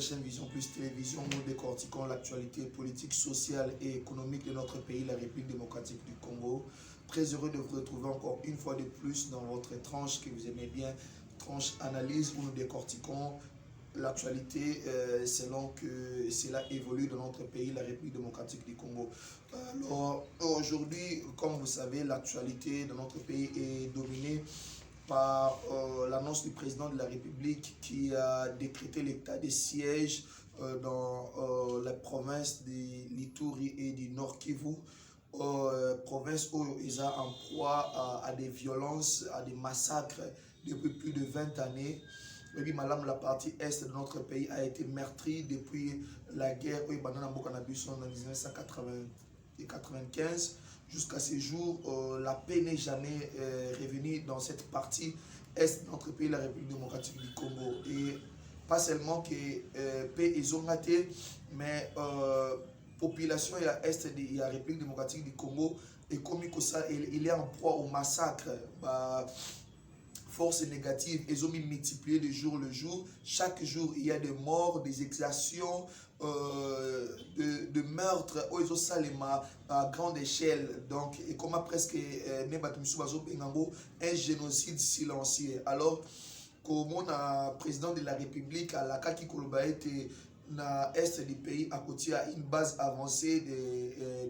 chaîne Vision Plus Télévision, nous décortiquons l'actualité politique, sociale et économique de notre pays, la République démocratique du Congo. Très heureux de vous retrouver encore une fois de plus dans votre tranche que vous aimez bien, tranche analyse, où nous décortiquons l'actualité selon que cela évolue dans notre pays, la République démocratique du Congo. Alors aujourd'hui, comme vous savez, l'actualité de notre pays est dominée par l'annonce du président de la République qui a décrété l'état de siège dans la province de l'Ituri et du Nord Kivu, province où ils ont en proie à des violences, à des massacres depuis plus de 20 années. Et puis, madame, la partie est de notre pays a été meurtrie depuis la guerre en 1995. Jusqu'à ce jour, la paix n'est jamais revenue dans cette partie est de notre pays, la République démocratique du Congo. Et pas seulement que paix ils ont raté, mais population et la est de la République démocratique du Congo et comme ça, il est en proie au massacre. Force négative, ils ont mis multiplié de jour le jour. Chaque jour, il y a des morts, des exactions, de meurtres. Ils ont ça à grande échelle. Donc, et comme presque un génocide silencieux. Alors, comme le président de la République, à la Kaki Koloba était dans l'est du pays, à côté à une base avancée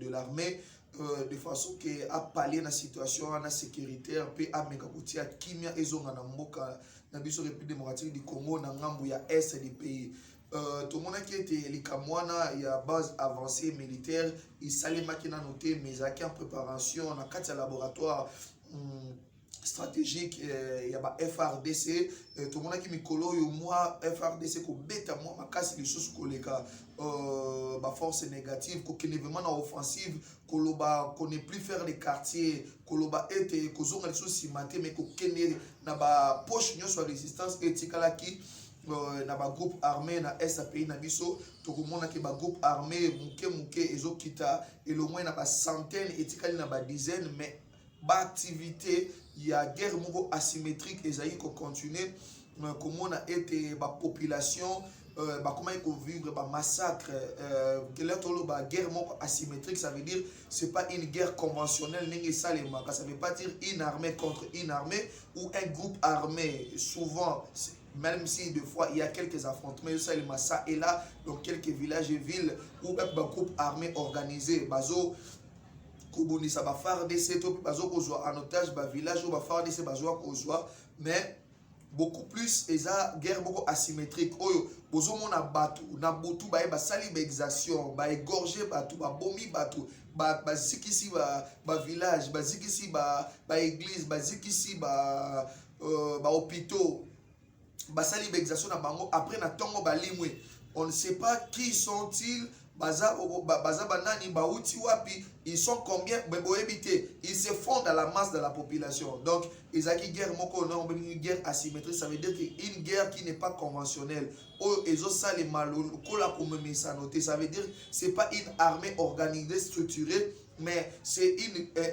de l'armée. De façon que a pallier la situation en sécuritaire puis a mekakoti à kimia ezonga na mboka na biso République démocratique du Congo na ngambu ya est du pays. Tout le monde qui était likamwana il y a base avancée militaire il salimaki na noté mais en préparation na quatre laboratoire stratégique il y a FRDC tout le monde qui mikolo yo moi FRDC ko beta moi makasi les choses koleka force négative ko vraiment na offensive koloba connaît plus faire les quartiers koloba était kozonga les choses maté mais ko kene na ba poche nyo sur résistance etikala ki na ba groupe armé na SAPI na biso to komona ke ba groupe armé muke ezokita et le moins na ba centaine etikali na ba dizaine mais ba activité il y a guerre moko asymétrique ezaï ko continuer comment on a été ba population comment il faut vivre ba massacre guerre moko asymétrique ça veut dire c'est pas une guerre conventionnelle ça veut pas dire une armée contre une armée ou un groupe armé souvent même si des fois il y a quelques affrontements ça et là dans quelques villages et villes où un groupe armé organisé bazo kobonisa ba FARDC to bazo kozwa en otage ba village ou ba FARDC bazo kozwa mais beaucoup plus eza guerre beaucoup asymétrique oyo bozo mona batu na botu ba sali ba exaction ba égorger batu ba bomi batu ba zikisi ba village ba zikisi ba église ba zikisi ba hôpitaux ba sali ba exaction na bango après na tongo ba limwe on ne sait pas qui sont-ils baza banani bauti wapi ils sont combien ils se font dans la masse de la population donc ezaki guerre moko non une guerre asymétrique ça veut dire que une guerre qui n'est pas conventionnelle ezo sale malolo kola komemisa noté ça veut dire c'est pas une armée organisée structurée mais c'est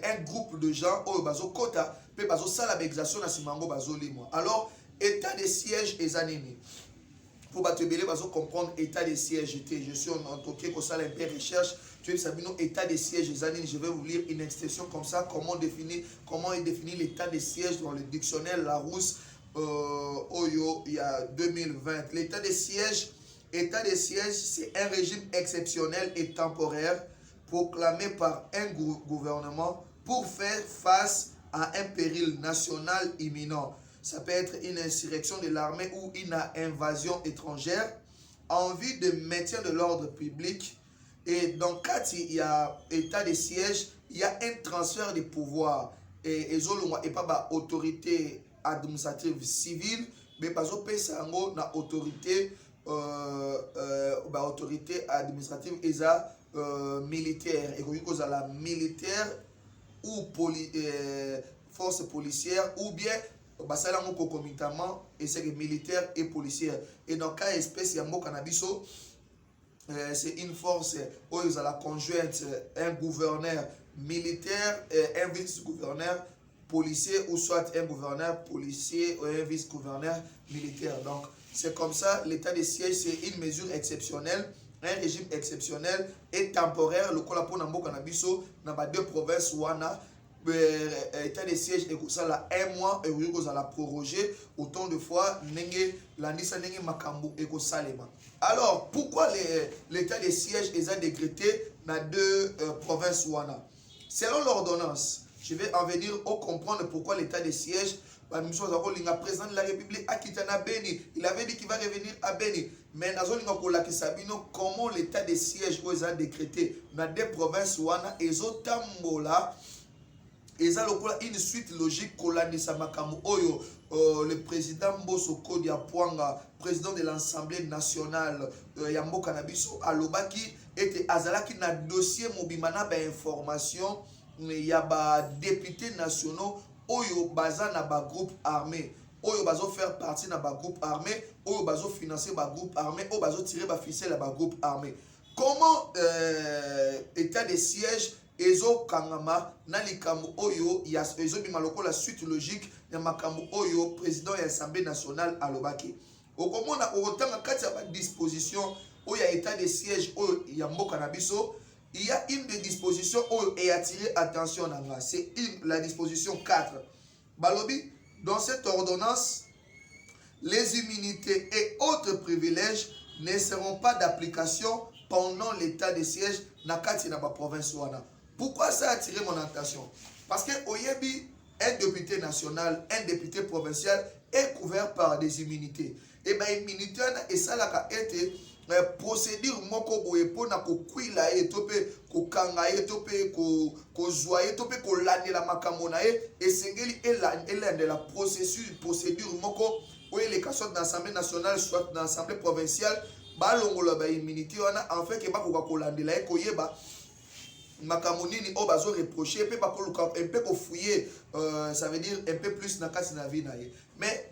un groupe de gens bazo kota pe bazo sala bexation na simango bazo limwa alors état de siège ezanini pour comprendre l'état de siège. Je suis en toqué pour ça un peu recherche. Tu sais, état de siège. Je vais vous lire une expression comme ça. Comment est défini l'état de siège dans le dictionnaire Larousse il y a 2020. L'état de siège, c'est un régime exceptionnel et temporaire proclamé par un gouvernement pour faire face à un péril national imminent. Ça peut être une insurrection de l'armée ou une invasion étrangère en vue de maintien de l'ordre public. Et dans le cas il y a état de siège, il y a un transfert de pouvoir. Et pas autorité administrative civile, mais pas na autorité autorité administrative et militaire. Et cause à la militaire ou force policière ou bien concomitamment et c'est militaire et policière et dans le cas espèce il y a cannabiso c'est une force où ils ont la conjointe un gouverneur militaire un vice-gouverneur policier ou soit un gouverneur policier ou un vice-gouverneur militaire donc C'est comme ça, l'état de siège, c'est une mesure exceptionnelle, un régime exceptionnel et temporaire. Le Kolapo Nambo Kanabiso, dans les deux provinces, Wana, état de siège, et ça, là, un mois, et vous allez proroger autant de fois, l'andisa nenge makambo, et salema. Alors, pourquoi l'état de siège est décrété dans deux provinces, Wana? Selon l'ordonnance, je vais en venir au comprendre pourquoi l'état de siège. Le président de la République a quitté Beni. Il avait dit qu'il va revenir à Beni. Mais comment l'état de siège est décrété dans des provinces où ils ont une suite logique le président Mbosso Kodia Pwanga, président de l'Assemblée nationale Yambo Kanabiso Alobaki était Azalaki na dossier Mobimana ba information il y a ba députés nationaux Oyo baza na ba groupe armé, Oyo bazo faire partie na ba groupe armé, Oyo bazo financer ba groupe armé, Oyo bazo tirer ba ficelle ba groupe armé. Comment état de siège ezo kangama na likambo Oyo ya ezo bimaloko la suite logique ya makambo Oyo président de l'Assemblée nationale alobaki. Okomona otanga kati ya ba disposition Oyo ya état de siège Oyo ya mboka na biso. Il y a une des dispositions et attirer attention à moi. C'est la disposition 4. Balobi, dans cette ordonnance, les immunités et autres privilèges ne seront pas d'application pendant l'état de siège dans la province. Pourquoi ça a attiré mon attention? Parce que Oyebi, un député national, un député provincial est couvert par des immunités. Et bien, immunité, et ça a été procédure moko boye pona ko kwila etope ko kanga etope ko zwa etope ko landela makambo na e esengeli elande la procédure moko oye les soit dans l'Assemblée nationale soit dans l'Assemblée provinciale ba longola ba immunité wana en fait ke ba ko landela e ko yeba makambo nini o bazo reprocher pe ba ko un peu ko fouiller ça veut dire un peu plus na kasi na vie na ye mais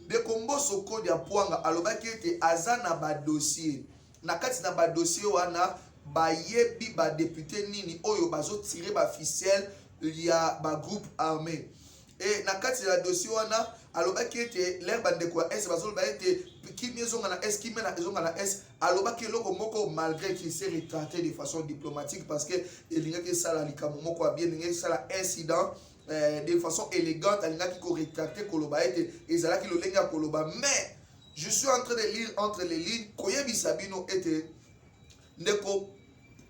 de kombo soko dia Pwanga alobaki ete azana ba dossier na kati na ba dossier wana ba yebi ba député nini oyo bazo tirer ba ficelle ya ba groupe armé et na kati na dossier wana alobaki ete l'air bande quoi est bazo ba ete qui maison na est qui mena maison na est alobaki loko moko malgré qu'il s'est retraité de façon diplomatique parce que il y a que ça la likambo moko bien il y a ça la incident de façon élégante, mais je suis en train de lire entre les lignes Koyebi Sabino était Neko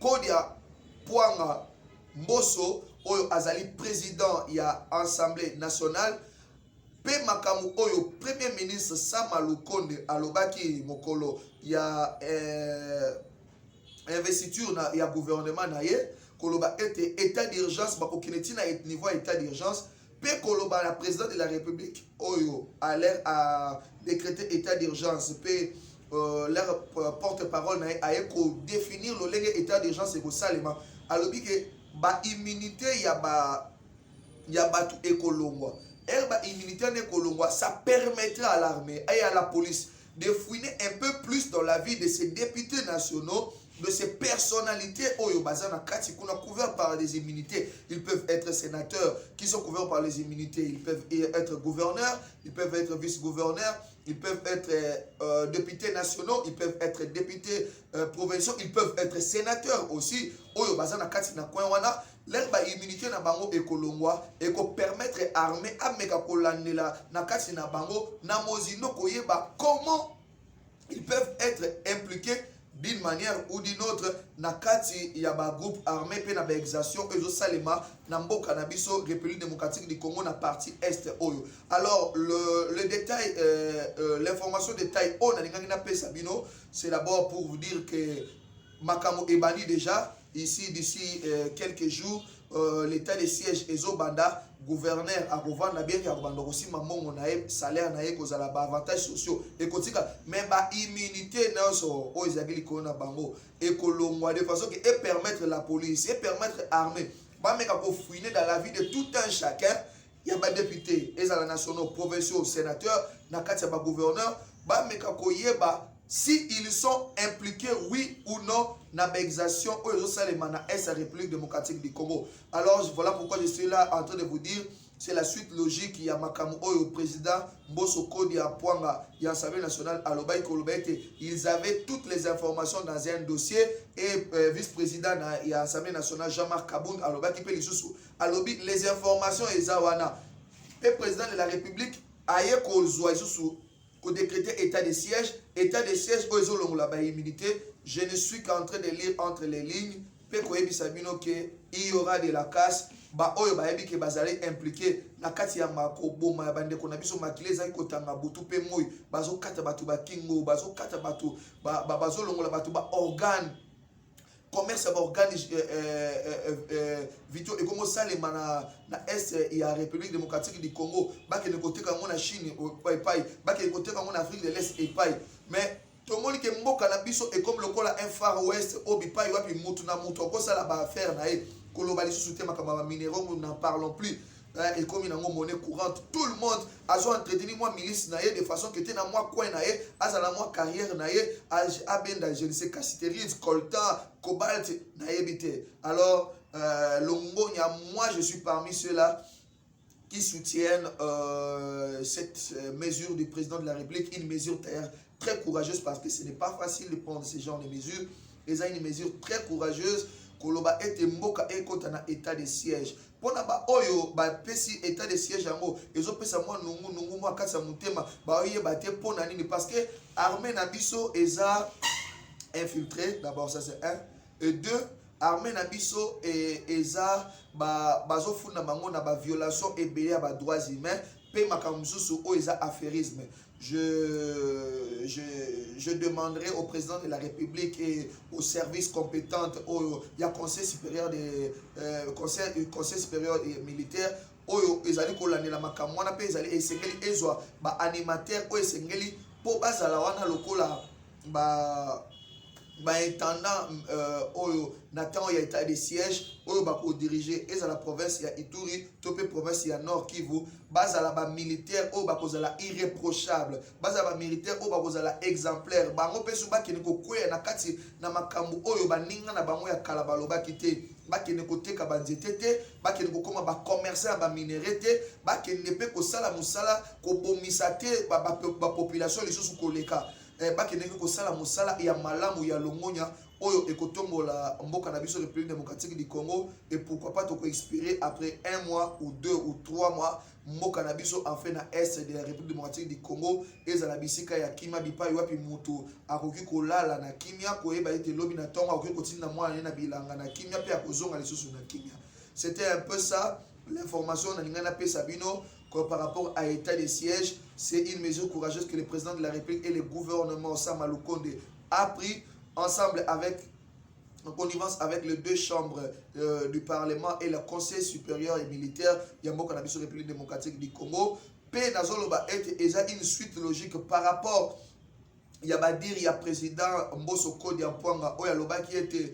Kodia Pwanga Mbosso Oyo Azali président il y a Assemblée nationale Pe Makamu Oyo premier ministre Sama Lukonde Alobaki Mokolo il y a investiture il y a gouvernement naye Koloba était état d'urgence, Bakokinetina est niveau état d'urgence. Pe Koloba, la présidente de la République, Oyo, a l'air à décréter état d'urgence. Pe leur porte-parole a définir le état d'urgence et que Salema. Alors que ba immunité y a tout écolongwa. Elle ba immunité écolongwa, ça permettra à l'armée et à la police de fouiner un peu plus dans la vie de ces députés nationaux, de ces personnalités couverts par des immunités. Ils peuvent être sénateurs qui sont couverts par les immunités. Ils peuvent être gouverneurs, ils peuvent être vice-gouverneurs, ils peuvent être députés nationaux, ils peuvent être députés provinciaux, ils peuvent être sénateurs aussi. L'herbe immunité na bango ekolongwa et ko permettre armée à meka kolandela na kati na bango na mozino koyeba comment ils peuvent être impliqués d'une manière ou d'une autre na kati ya ba groupe armé pe na ba exercition ezo salema na mboka na biso République démocratique du Congo na partie est oyo. Alors le détail l'information détail on na pesa bino c'est d'abord pour vous dire que Makamo Ebani déjà ici d'ici quelques jours l'état de siège ezobanda gouverneur à revendre bien ya revendre aussi mamongo na salaire na kozala ba avantages sociaux et kotika même ba immunité naso o ezabili kona bango et kolongwa de façon que et permettre la police et permettre armée ba meka ko fouiner dans la vie de tout un chacun ya ba député ezala nationaux provinciaux sénateurs na kati ba gouverneur ba meka ko yeba si ils sont impliqués, oui ou non, dans l'exercice ou la République démocratique du Congo. Alors voilà pourquoi je suis là en train de vous dire c'est la suite logique. Il y a Makamu Oyo, président Mbosso Kodi à Pwanga, il y a l'Assemblée nationale à Lobaï Kolobete. Ils avaient toutes les informations dans un dossier. Et vice-président, il y a l'Assemblée nationale Jean-Marc Kaboun à Lobaï qui peut les informations et Zawana. Le président de la République a décrété état de siège. État de siège, immunité. Je ne suis qu'en train de lire entre les lignes. Il y aura de la casse. Oyo bayebi ke bazali impliqué na kati ya makoboma ya bandeko na biso makile ezali kotanga butu pe moi bazo kata batu ba kingo bazo kata batu bazo longola batu ba organe commerce ba organe vidéo et comment ça les mana na est il y a République démocratique du Congo ba ke ne côté ka na Chine pai ba ke côté ka na Afrique de l'Est et pai mais tout le monde qui est mboka na biso et comme le cola un Far West obi pai wapi mutu na mutu ko ça la ba faire na e minéraux, nous n'en parlons plus. Et comme il y a une monnaie courante, tout le monde a entretenu moi milice de façon que tu as moi coin à la moi carrière à benda je ne sais cassiterie, coltan, cobalt alors longo moi je suis parmi ceux-là qui soutiennent cette mesure du président de la République, une mesure très courageuse parce que ce n'est pas facile de prendre ce genre de mesures. Ils ont une mesure très courageuse. Koloba ete mboka ekota na état de siège pona ba oyo ba pesi état de siège yango ezo pesa moi nungu moi kasa mutema ba oye ba te pona nini parce que armée na biso eza infiltré d'abord ça c'est un et deux armée na biso eza bazo funda bango na ba violation ebele ya ba droits humains pe makamsusu o eza affairisme. Je demanderai au président de la République et aux services compétents, il y a conseil supérieur conseil supérieur militaire, ils allaient collaner la makamwana pe ils allaient esengeli ezwa ba animateur o esengeli po bazala wana lokola intendant oyo Nathan ya état de siège oyo bako diriger eza la province ya Ituri topé province ya Nord Kivu bazala ba militaire oyo bako zala irréprochable bazala ba militaire oyo bako zala exemplaire bango pesu bakene ko kwea na kati na makambu oyo baninga na bango ya kala baloba kite bakene ko teka ba nzete te bakene ko koma ba commerçant ba minerai te bakene pe ko sala musala ko bomisa te ba population lisusu koleka bakene ko sala musala ya malamu ya longonya oyo ekotombola mboka na biso République démocratique du Congo et pourquoi pas to expirer après 1 mois ou 2 ou 3 mois mboka na biso en fait na est de la République démocratique du Congo ezala bisika ya kimia bipai wapi mutu akoki kolala na kimia koyeba ete lobi na tonga akoki kotinda mwana na bilanga na kimia pe akozonga lisusu na kimia. C'était un peu ça l'information na ngana pe Sabino par rapport à l'état de siège. C'est une mesure courageuse que le président de la République et le gouvernement Sama Lukonde a pris ensemble en connivence avec les deux chambres du Parlement et le Conseil supérieur et militaire Yambo Kanabiso République démocratique du Congo. P Nazoloba est une suite logique par rapport il y a président Mbosso Kodi Ampwanga Oya Loba qui était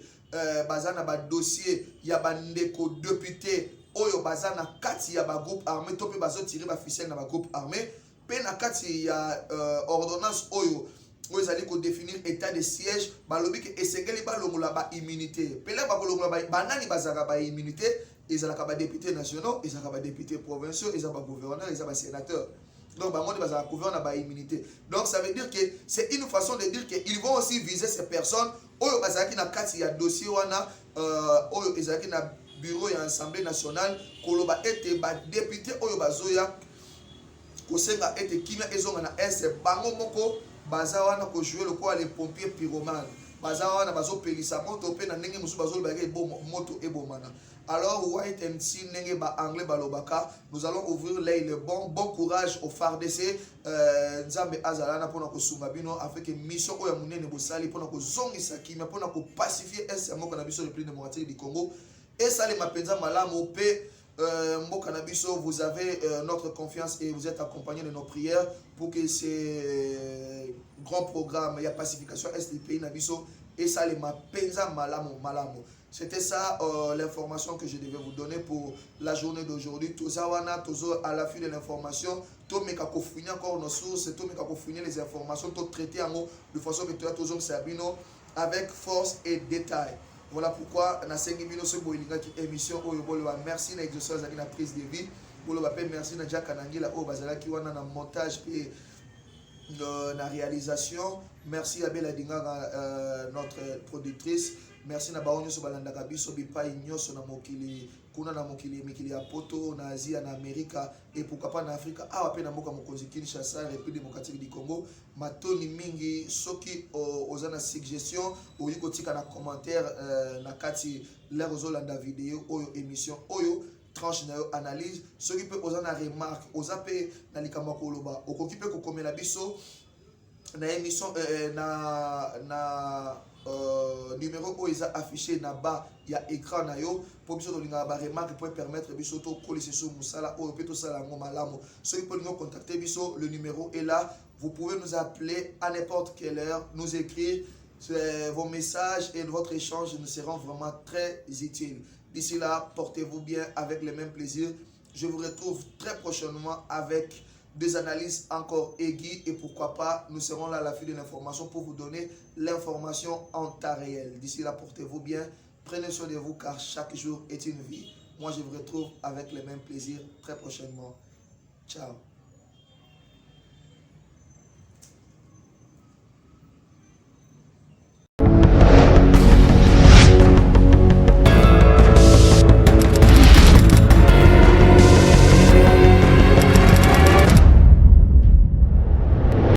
bazana ba dossier il y a bandeko député Oyo bazana kati ya ba groupe armé topé bazo tirer ba ficelle na ba groupe armé pe na kati ya ordonnance oyo ils allaient définir état de siège balobi ke esengeli balongola ba immunité pela ba kolongola ba banani bazaka ba immunité ils allaient ba députés nationaux ils allaient ba députés provinciaux ils allaient ba gouverneurs ils allaient ba sénateurs donc ba monde bazaka gouverneur ba immunité donc ça veut dire que c'est une façon de dire que ils vont aussi viser ces personnes oyo bazaki na kati ya dossier wana oyo ezaki na bureau et assemblée nationale koloba ete ba député oyo bazoya kosenga ete kimia ezonga na est bango moko baza wana ko jouer le quoi les pompiers pyromanes baza wana bazo pelisa moto pe na ndenge musu bazo ba moto ebomana. Alors white and si ndenge ba anglais balobaka nous allons ouvrir l'œil bon courage au FARDC nzambe azalana pona ko sunga bino afin que mission oya munene bosali pona ko zongisa kimia pona ko pacifier est moko na biso République démocratique du Congo et ça les mapenza malamu pe Mboka na biso, vous avez notre confiance et vous êtes accompagnés de nos prières pour que ces grands programmes, il y a pacification est du pays na biso et ça les mapenza malamu. C'était ça l'information que je devais vous donner pour la journée d'aujourd'hui. Tozawana, tozo à l'affût de l'information, to meka ko finir encore nos sources, to meka ko finir les informations, to traiter en de façon que tu as toujours Sabino avec force et détail. Voilà pourquoi na 5 minutes ce boilinga qui émission oyo bolwa merci na exauceur na prise de vie merci na Jack Anangila o bazalaki wana na montage pe la réalisation. Merci à Bella Dinga, notre productrice. Merci na baonyo so balanda kabiso bipai nyoso na mokili kuna na mokili mikili ya poto na Asie na Amerika et pourquoi pas na Afrika awa pe na mboka mokonzi Kinshasa République démocratique du Congo matoni mingi soki ozana suggestion oyiko tika na commentaire na kati la ozolanda vidéo oyo émission oyo tranche na yo analyse soki pe ozana remarque ozape na likamba koloba okoki pe kokomela biso na émission numéro où ils affiché na bas il y a écran na yo pour biso tolinga ba remarque pour permettre biso to coller sur musala ou peut to sala ngo malamu ceux qui peuvent nous contacter biso le numéro est là, vous pouvez nous appeler à n'importe quelle heure, nous écrire vos messages et votre échange nous seront vraiment très utiles. D'ici là, portez-vous bien avec le même plaisir. Je vous retrouve très prochainement avec des analyses encore aiguës et pourquoi pas, nous serons là à l'affût de l'information pour vous donner l'information en temps réel. D'ici là, portez-vous bien, prenez soin de vous car chaque jour est une vie. Moi, je vous retrouve avec le même plaisir très prochainement. Ciao.